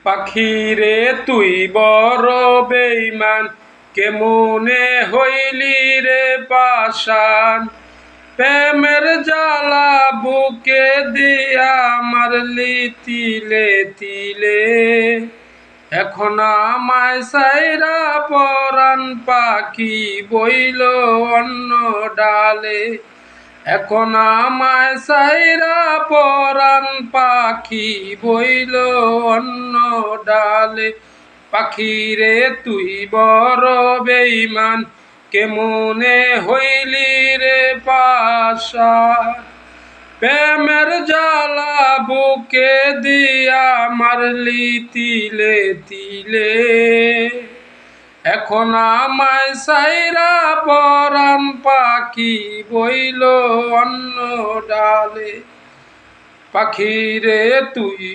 পাখিরে তুই বড় বেঈমান, কেমনে হইলি রে পাষাণ। প্রেমের জ্বালা বুকে দিয়া মারলি তিলে তিলে, এখন আমায় সাইরা পরাণ পাখি বইল অন্য ডালে। এখন আমায় সাইরা পরাণ পাখি বইল অন্য ডালে। পাখিরে তুই বড় বেঈমান, কেমনে হইলি রে পাষাণ। প্রেমের জ্বালা বুকে দিয়া মারলি তিলে তিলে, এখন আমায় সাইরা পরাণ পাখি বইল অন্য ডালে। পাখিরে তুই